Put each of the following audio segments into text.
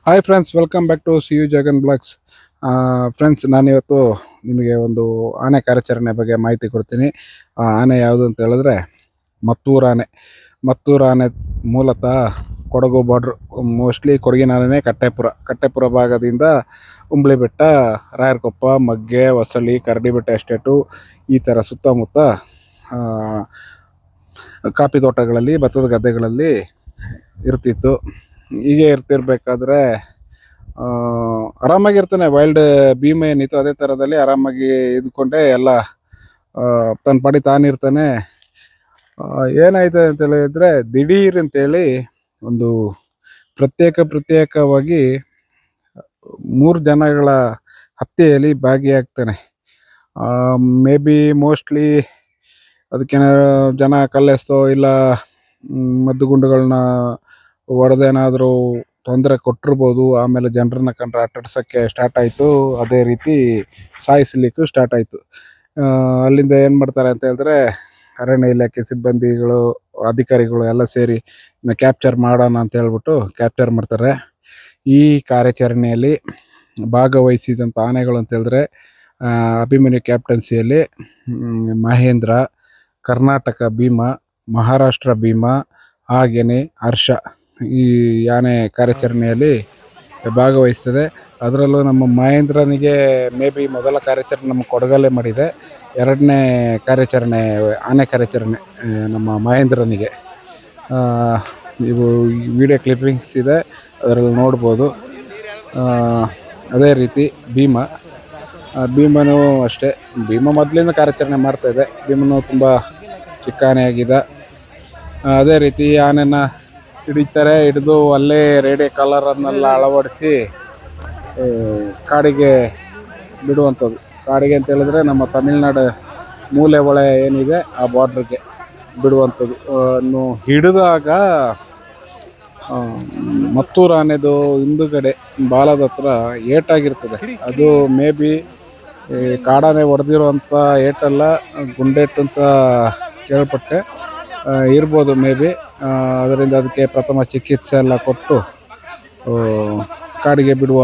Hi friends, welcome back to see you Jagan blogs. Friends, ನಾನಿವತ್ತು ನಿಮಗೆ ಒಂದು ಆನೆ ಕಾರ್ಯಾಚರಣೆ ಬಗ್ಗೆ ಮಾಹಿತಿ ಕೊಡ್ತೀನಿ. ಆನೆ ಯಾವುದು ಅಂತ ಹೇಳಿದ್ರೆ ಮತ್ತೂರು ಆನೆ. ಮತ್ತೂರು ಆನೆ ಮೂಲತಃ ಕೊಡಗು ಬಾರ್ಡ್ರು, ಮೋಸ್ಟ್ಲಿ ಕೊಡಗಿನ ಆನೆ ಕಟ್ಟೆಪುರ ಭಾಗದಿಂದ ಉಂಬ್ಳಿ ಬೆಟ್ಟ, ರಾಯರಕೊಪ್ಪ, ಮಗ್ಗೆ, ಹೊಸಳ್ಳಿ, ಕರಡಿಬೆಟ್ಟ ಎಸ್ಟೇಟು, ಈ ಥರ ಸುತ್ತಮುತ್ತ ಕಾಫಿ ತೋಟಗಳಲ್ಲಿ, ಭತ್ತದ ಗದ್ದೆಗಳಲ್ಲಿ ಇರ್ತಿತ್ತು. ಹೀಗೆ ಇರ್ತಿರ್ಬೇಕಾದ್ರೆ ಆರಾಮಾಗಿರ್ತಾನೆ. ವೈಲ್ಡ್ ಭೀಮ ಏನಿತ್ತು ಅದೇ ಥರದಲ್ಲಿ ಆರಾಮಾಗಿ ಇದ್ಕೊಂಡೆ ಎಲ್ಲ ತನ್ನ ಪಾಡಿ ತಾನಿರ್ತಾನೆ. ಏನಾಯ್ತು ಅಂತ ಹೇಳಿದ್ರೆ, ದಿಢೀರ್ ಅಂತೇಳಿ ಒಂದು ಪ್ರತ್ಯೇಕವಾಗಿ 3 ಜನಗಳ ಹತ್ಯೆಯಲ್ಲಿ ಭಾಗಿಯಾಗ್ತಾನೆ. ಮೇ ಬಿ ಮೋಸ್ಟ್ಲಿ ಅದಕ್ಕೇನಾದ್ರು ಜನ ಕಲ್ಲೆಸ್ತೋ ಇಲ್ಲ ಮದ್ದುಗುಂಡುಗಳನ್ನ ಹೊಡೆದೇನಾದರೂ ತೊಂದರೆ ಕೊಟ್ಟಿರ್ಬೋದು. ಆಮೇಲೆ ಜನರನ್ನ ಕಂಡ್ರೆ ಅಟ್ಟಾಡ್ಸೋಕ್ಕೆ ಸ್ಟಾರ್ಟ್ ಆಯಿತು. ಅದೇ ರೀತಿ ಸಾಯಿಸಲಿಕ್ಕೂ ಸ್ಟಾರ್ಟ್ ಆಯಿತು. ಅಲ್ಲಿಂದ ಏನು ಮಾಡ್ತಾರೆ ಅಂತ ಹೇಳಿದ್ರೆ, ಅರಣ್ಯ ಇಲಾಖೆ ಸಿಬ್ಬಂದಿಗಳು, ಅಧಿಕಾರಿಗಳು ಎಲ್ಲ ಸೇರಿ ಕ್ಯಾಪ್ಚರ್ ಮಾಡೋಣ ಅಂತ ಹೇಳ್ಬಿಟ್ಟು ಕ್ಯಾಪ್ಚರ್ ಮಾಡ್ತಾರೆ. ಈ ಕಾರ್ಯಾಚರಣೆಯಲ್ಲಿ ಭಾಗವಹಿಸಿದಂಥ ಆನೆಗಳು ಅಂತ ಹೇಳಿದ್ರೆ, ಅಭಿಮನ್ಯು ಕ್ಯಾಪ್ಟನ್ಸಿಯಲ್ಲಿ ಮಹೇಂದ್ರ, ಕರ್ನಾಟಕ ಭೀಮ, ಮಹಾರಾಷ್ಟ್ರ ಭೀಮ, ಹಾಗೆಯೇ ಹರ್ಷ ಈ ಆನೆ ಕಾರ್ಯಾಚರಣೆಯಲ್ಲಿ ಭಾಗವಹಿಸ್ತದೆ. ಅದರಲ್ಲೂ ನಮ್ಮ ಮಹೇಂದ್ರನಿಗೆ ಮೇ ಬಿ ಮೊದಲ ಕಾರ್ಯಾಚರಣೆ ನಮ್ಮ ಕೊಡಗಲ್ಲೇ ಮಾಡಿದೆ. ಎರಡನೇ ಕಾರ್ಯಾಚರಣೆ ಆನೆ ಕಾರ್ಯಾಚರಣೆ ನಮ್ಮ ಮಹೇಂದ್ರನಿಗೆ. ನೀವು ವಿಡಿಯೋ ಕ್ಲಿಪ್ಪಿಂಗ್ಸ್ ಇದೆ, ಅದರಲ್ಲಿ ನೋಡ್ಬೋದು. ಅದೇ ರೀತಿ ಭೀಮನೂ ಅಷ್ಟೇ. ಭೀಮ ಮೊದಲಿಂದ ಕಾರ್ಯಾಚರಣೆ ಮಾಡ್ತಾಯಿದೆ. ಭೀಮನು ತುಂಬ ಚಿಕ್ಕ ಆನೆ ಆಗಿದೆ. ಅದೇ ರೀತಿ ಆನೆನ ಹಿಡಿದು ಅಲ್ಲೇ ರೇಡಿಯೋ ಕಾಲರನ್ನೆಲ್ಲ ಅಳವಡಿಸಿ ಕಾಡಿಗೆ ಬಿಡುವಂಥದ್ದು. ಕಾಡಿಗೆ ಅಂತ ಹೇಳಿದ್ರೆ ನಮ್ಮ ತಮಿಳ್ನಾಡು ಮೂಲೆ ಹೊಳೆ ಏನಿದೆ ಆ ಬಾರ್ಡ್ರಿಗೆ ಬಿಡುವಂಥದ್ದು. ಹಿಡಿದಾಗ ಮತ್ತೂರು ಆನೆದು ಹಿಂದುಗಡೆ ಬಾಲದ ಹತ್ರ ಏಟಾಗಿರ್ತದೆ. ಅದು ಮೇ ಬಿ ಕಾಡಾನೆ ಹೊಡೆದಿರುವಂಥ ಏಟಲ್ಲ, ಗುಂಡೇಟು ಅಂತ ಕೇಳ್ಪಟ್ಟೆ. ಇರ್ಬೋದು ಮೇ ಬಿ. ಅದರಿಂದ ಅದಕ್ಕೆ ಪ್ರಥಮ ಚಿಕಿತ್ಸೆ ಎಲ್ಲ ಕೊಟ್ಟು ಕಾಡಿಗೆ ಬಿಡುವ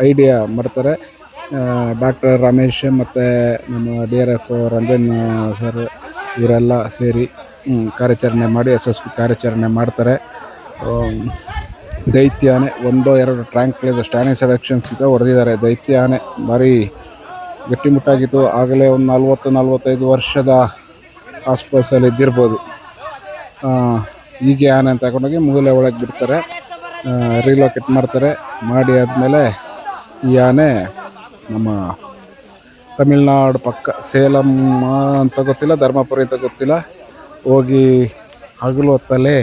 ಐಡಿಯಾ ಮಾಡ್ತಾರೆ. ಡಾಕ್ಟರ್ ರಮೇಶ್ ಮತ್ತು ನಮ್ಮ DRF ರಂಜನ್ ಸರ್ ಇವರೆಲ್ಲ ಸೇರಿ ಕಾರ್ಯಾಚರಣೆ ಮಾಡಿ ಯಶಸ್ವಿ ಕಾರ್ಯಾಚರಣೆ ಮಾಡ್ತಾರೆ. ದೈತ್ಯ ಆನೆ 1-2 ಟ್ರ್ಯಾಂಕ್ಗಳಿಂದ ಸ್ಟ್ಯಾಂಡಿಂಗ್ ಸೆಲೆಕ್ಷನ್ಸ್ ಇದೆ ಹೊಡೆದಿದ್ದಾರೆ. ದೈತ್ಯ ಆನೆ ಭಾರಿ ಗಟ್ಟಿಮುಟ್ಟಾಗಿತ್ತು. ಆಗಲೇ ಒಂದು 40-45 ವರ್ಷದ ಆಸ್ಪಾಸಲ್ಲಿ ಇದ್ದಿರ್ಬೋದು. ಹೀಗೆ ಆನೆ ತಗೊಂಡೋಗಿ ಮೂಲೆ ಒಳಗೆ ಬಿಡ್ತಾರೆ, ರಿಲೊಕೇಟ್ ಮಾಡ್ತಾರೆ. ಮಾಡಿ ಆದಮೇಲೆ ಈ ಆನೆ ನಮ್ಮ ತಮಿಳ್ನಾಡು ಪಕ್ಕ ಸೇಲಂ ಅಂತ ಗೊತ್ತಿಲ್ಲ, ಧರ್ಮಪುರಿ ಅಂತ ಗೊತ್ತಿಲ್ಲ, ಹೋಗಿ ಹಗಲು ಹೊತ್ತಲ್ಲೇ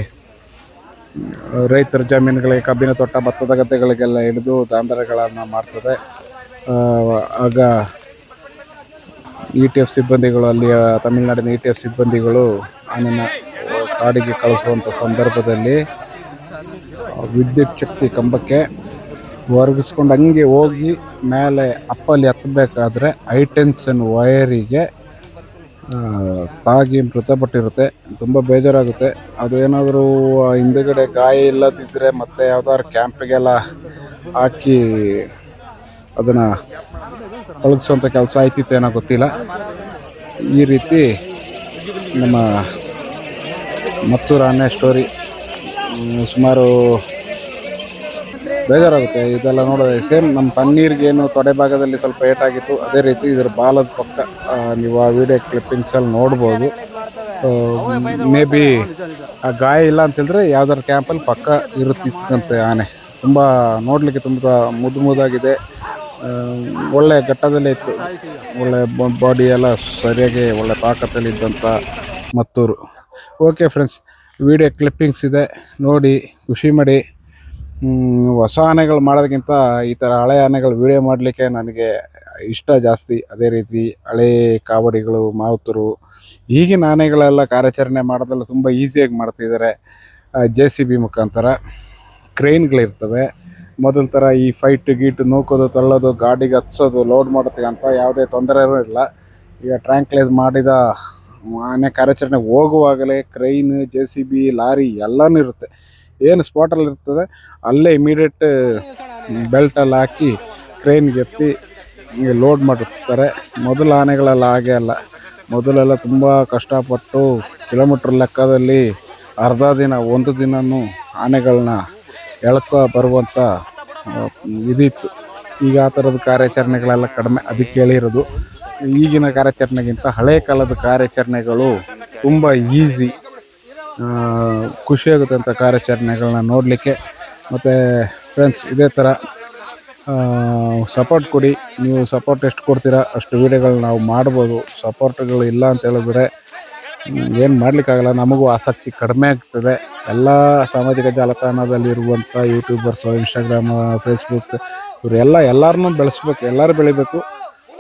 ರೈತರ ಜಮೀನುಗಳಿಗೆ, ಕಬ್ಬಿನ ತೋಟ, ಭತ್ತದ ಗದ್ದೆಗಳಿಗೆಲ್ಲ ಹಿಡಿದು ದಾಂಧಲೆಗಳನ್ನು ಮಾಡ್ತದೆ. ಆಗ ETF ಸಿಬ್ಬಂದಿಗಳು, ಅಲ್ಲಿಯ ತಮಿಳ್ನಾಡಿನ ETF ಸಿಬ್ಬಂದಿಗಳು ಆನೆನ ಕಾಡಿಗೆ ಕಳಿಸುವಂಥ ಸಂದರ್ಭದಲ್ಲಿ ವಿದ್ಯುತ್ ಶಕ್ತಿ ಕಂಬಕ್ಕೆ ಒರಗಿಸ್ಕೊಂಡು ಹಂಗೆ ಹೋಗಿ ಮೇಲೆ ಅಪ್ಪಲ್ಲಿ ಹತ್ತಬೇಕಾದ್ರೆ ಹೈಟೆನ್ಷನ್ ವೈರಿಗೆ ತಾಗಿ ಮೃತಪಟ್ಟಿರುತ್ತೆ. ತುಂಬ ಬೇಜಾರಾಗುತ್ತೆ. ಅದೇನಾದರೂ ಹಿಂದುಗಡೆ ಗಾಯ ಇಲ್ಲದಿದ್ದರೆ ಮತ್ತೆ ಯಾವ್ದಾದ್ರು ಕ್ಯಾಂಪಿಗೆಲ್ಲ ಹಾಕಿ ಅದನ್ನು ಕಳಗಿಸುವಂಥ ಕೆಲಸ ಆಯ್ತಿತ್ತೇನೋ ಗೊತ್ತಿಲ್ಲ. ಈ ರೀತಿ ನಮ್ಮ ಮತ್ತೂರು ಆನೆ ಸ್ಟೋರಿ. ಸುಮಾರು ಬೇಜಾರಾಗುತ್ತೆ ಇದೆಲ್ಲ ನೋಡಿದ್ರೆ. ಸೇಮ್ ನಮ್ಮ ತಣ್ಣೀರಿಗೇನು ತೊಡೆ ಭಾಗದಲ್ಲಿ ಸ್ವಲ್ಪ ಏಟಾಗಿತ್ತು, ಅದೇ ರೀತಿ ಇದರ ಬಾಲದ ಪಕ್ಕ ನೀವು ಆ ವಿಡಿಯೋ ಕ್ಲಿಪ್ಪಿಂಗ್ಸಲ್ಲಿ ನೋಡ್ಬೋದು. ಮೇ ಬಿ ಆ ಗಾಯ ಇಲ್ಲ ಅಂತೇಳಿದ್ರೆ ಯಾವ್ದಾರು ಕ್ಯಾಂಪಲ್ಲಿ ಪಕ್ಕ ಇರುತ್ತಿತ್ತಂತೆ ಆನೆ. ತುಂಬ ನೋಡಲಿಕ್ಕೆ ತುಂಬ ಮುದ್ದಾಗಿದೆ. ಒಳ್ಳೆ ಘಟ್ಟದಲ್ಲೇ ಇತ್ತು. ಒಳ್ಳೆ ಬಾಡಿ ಎಲ್ಲ ಸರಿಯಾಗಿ ಒಳ್ಳೆ ತಾಕತ್ತಲ್ಲಿದ್ದಂಥ Mattur. Okay friends, video clippings ಇದೆ, ನೋಡಿ ಖುಷಿ ಮಾಡಿ. ಹೊಸ ಆನೆಗಳು ಮಾಡೋದಕ್ಕಿಂತ ಈ ಥರ ಹಳೆ ಆನೆಗಳು ವಿಡಿಯೋ ಮಾಡಲಿಕ್ಕೆ ನನಗೆ ಇಷ್ಟ ಜಾಸ್ತಿ. ಅದೇ ರೀತಿ ಹಳೆ ಕಾವಡಿಗಳು, ಮಾವುತರು, ಈಗಿನ ಆನೆಗಳೆಲ್ಲ ಕಾರ್ಯಾಚರಣೆ ಮಾಡೋದೆಲ್ಲ ತುಂಬ ಈಸಿಯಾಗಿ ಮಾಡ್ತಿದ್ದಾರೆ. JCB ಮುಖಾಂತರ ಕ್ರೈನ್ಗಳಿರ್ತವೆ. ಮೊದಲ ಥರ ಈ ಫೈಟ್ ಗೀಟು ನೂಕೋದು, ತಳ್ಳೋದು, ಗಾಡಿಗೆ ಹತ್ಸೋದು, ಲೋಡ್ ಮಾಡೋದಕ್ಕೆ ಅಂತ ಯಾವುದೇ ತೊಂದರೆನೂ ಇಲ್ಲ. ಈಗ ಟ್ರ್ಯಾಂಕ್ಲೈಸ್ ಮಾಡಿದ ಆನೆ ಕಾರ್ಯಾಚರಣೆ ಹೋಗುವಾಗಲೇ ಕ್ರೈನ್, JCB, ಲಾರಿ ಎಲ್ಲನೂ ಇರುತ್ತೆ. ಏನು ಸ್ಪಾಟಲ್ಲಿ ಇರ್ತದೆ ಅಲ್ಲೇ ಇಮಿಡಿಯೇಟ್ ಬೆಲ್ಟಲ್ಲಿ ಹಾಕಿ ಕ್ರೇನ್ಗೆ ಎತ್ತಿ ಲೋಡ್ ಮಾಡಿರ್ತಾರೆ. ಮೊದಲ ಆನೆಗಳೆಲ್ಲ ಹಾಗೆ ಅಲ್ಲ. ಮೊದಲೆಲ್ಲ ತುಂಬ ಕಷ್ಟಪಟ್ಟು ಕಿಲೋಮೀಟ್ರ್ ಲೆಕ್ಕದಲ್ಲಿ ಅರ್ಧ ದಿನ ಒಂದು ದಿನವೂ ಆನೆಗಳನ್ನ ಎಳ್ಕೊ ಬರುವಂಥ ಇದಿತ್ತು. ಈಗ ಆ ಥರದ ಕಾರ್ಯಾಚರಣೆಗಳೆಲ್ಲ ಕಡಿಮೆ. ಅದಕ್ಕೆ ಹೇಳಿರೋದು ಈಗಿನ ಕಾರ್ಯಾಚರಣೆಗಿಂತ ಹಳೆ ಕಾಲದ ಕಾರ್ಯಾಚರಣೆಗಳು ತುಂಬ ಈಸಿ, ಖುಷಿಯಾಗುತ್ತಂಥ ಕಾರ್ಯಾಚರಣೆಗಳನ್ನ ನೋಡಲಿಕ್ಕೆ. ಮತ್ತು ಫ್ರೆಂಡ್ಸ್, ಇದೇ ಥರ ಸಪೋರ್ಟ್ ಕೊಡಿ. ನೀವು ಸಪೋರ್ಟ್ ಎಷ್ಟು ಕೊಡ್ತೀರಾ ಅಷ್ಟು ವೀಡಿಯೋಗಳು ನಾವು ಮಾಡ್ಬೋದು. ಸಪೋರ್ಟ್ಗಳು ಇಲ್ಲ ಅಂತ ಹೇಳಿದ್ರೆ ಏನು ಮಾಡಲಿಕ್ಕಾಗಲ್ಲ. ನಮಗೂ ಆಸಕ್ತಿ ಕಡಿಮೆ ಆಗ್ತದೆ. ಎಲ್ಲ ಸಾಮಾಜಿಕ ಜಾಲತಾಣದಲ್ಲಿರುವಂಥ ಯೂಟ್ಯೂಬರ್ಸು, ಇನ್ಸ್ಟಾಗ್ರಾಮ್, ಫೇಸ್ಬುಕ್ ಎಲ್ಲರನ್ನೂ ಬೆಳೆಸ್ಬೇಕು, ಎಲ್ಲರೂ ಬೆಳಿಬೇಕು.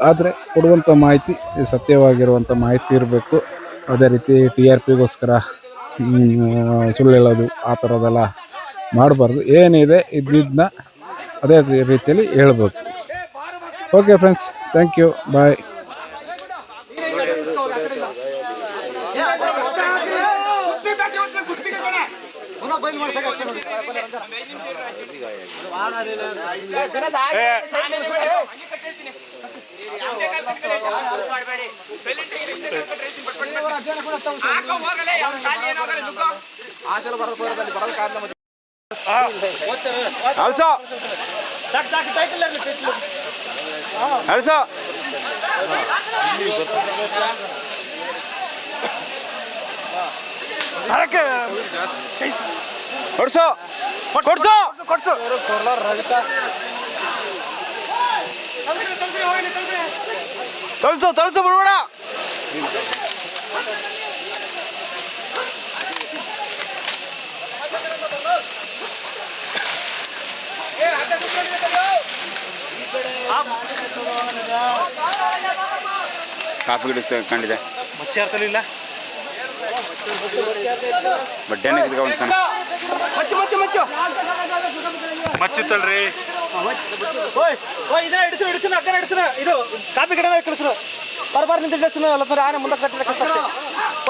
ಆದರೆ ಕೊಡುವಂಥ ಮಾಹಿತಿ ಸತ್ಯವಾಗಿರುವಂಥ ಮಾಹಿತಿ ಇರಬೇಕು. ಅದೇ ರೀತಿ TRPಗೋಸ್ಕರ ಸುಳ್ಳು ಹೇಳೋದು ಆ ಥರದ್ದೆಲ್ಲ ಮಾಡಬಾರ್ದು. ಏನಿದೆ ಇದ್ದಿದ್ದನ್ನ ಅದೇ ರೀತಿಯಲ್ಲಿ ಹೇಳ್ಬೇಕು. Okay friends, thank you, bye. ತಳ್ಸು ಬಿಡ್ಬೇಡ. ಕಾಫಿ ಗಿಡ ಕಂಡಿದೆ ಮಚ್ಚಿ ಇರ್ತಲಿಲ್ಲ ಬಡ್ಡೆನ ಕಿತ್ಕೊಂಡ್ತಾನೆ ಮಚ್ಚಿತ್ತಲ್ರಿ. ಇದೇ ಹಿಡಿಸು ಅಕ್ಕ ಹಿಡಿಸು. ಇದು ಕಾಫಿ ಗಿಡನ ಕಳಿಸ್ರು ಬರ್ಬಾರ್ ನಿಂತ ಹಿಡಿಸ್ನು ಅಲ್ಲ ಆನೆ ಮುಂದೆ ಕಟ್ಟಿದ ಕಷ್ಟ.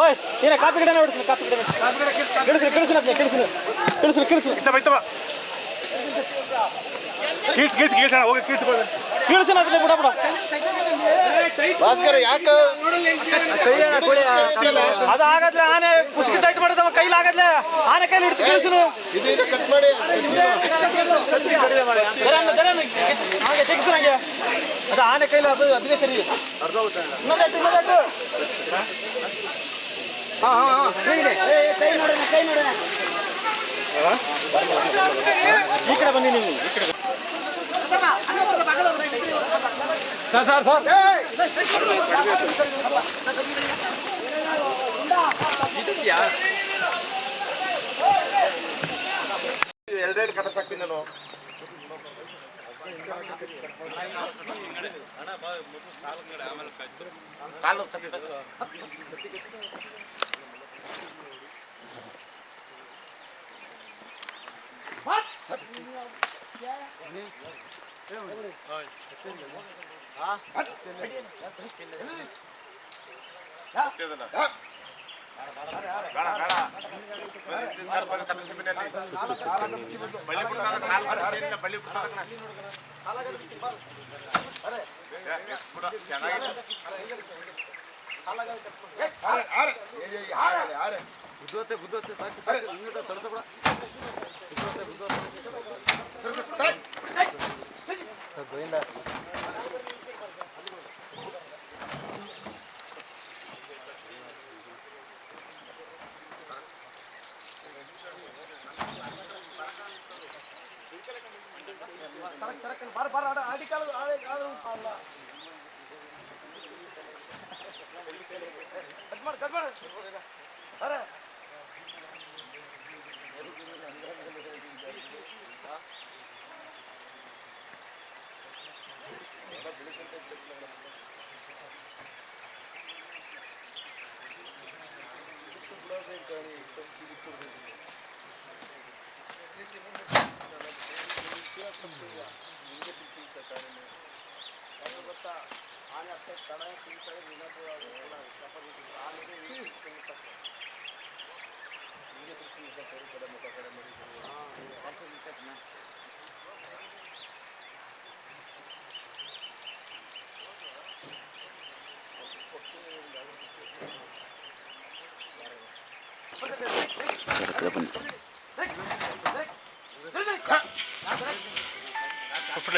ಓಯ್ ಏನ ಕಾಫಿ ಗಿಡನ ಹಿಡಿಸ್ನು. ಕಾಫಿ ಗಿಡ ಕಳಿಸ್ರು ಅದಾಗದ್ಲೆ ಆನೆ ಕುಸ್ಕಿ ಟೈಟ್ ಮಾಡಿದವ ಕೈಲಿ ಆಗದ್ಲೆ ಆನೆ ಕೈಲಿ ಹಿಡಿದು ಕಳಿಸು. ಅದು ಆನೆ ಕೈಲಿ ಅದು ಅದನ್ನೇ ಸರಿ. ಈ ಕಡೆ ಬನ್ನಿ ನೀವು. ಈ ಕಡೆ ಸರ್ ಎರಡೆರಡು ಕಟಸಾಕ್ತೀನಿ ನಾನು.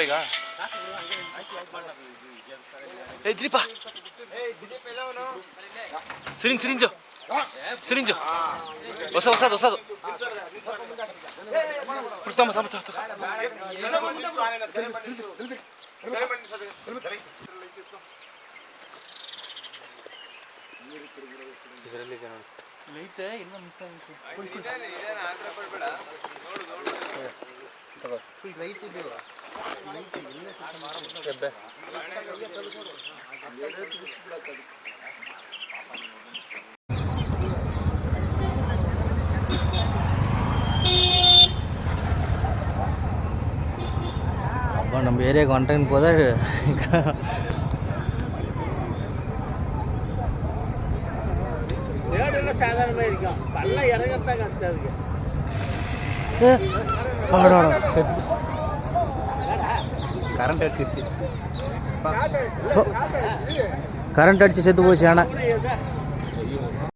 ಈಗ ದಿಲೀಪ ಸಿರಿಂಜು ಹೊಸದು நம்ம ஏரியாவுக்கு வந்துட்டேன்னு போதா சாதாரணமாக இருக்கும் பல்ல இறங்கத்தான் கஷ்டம் இருக்கு கரண்ட் அடிச்சு செத்து போச்சு ஆனால்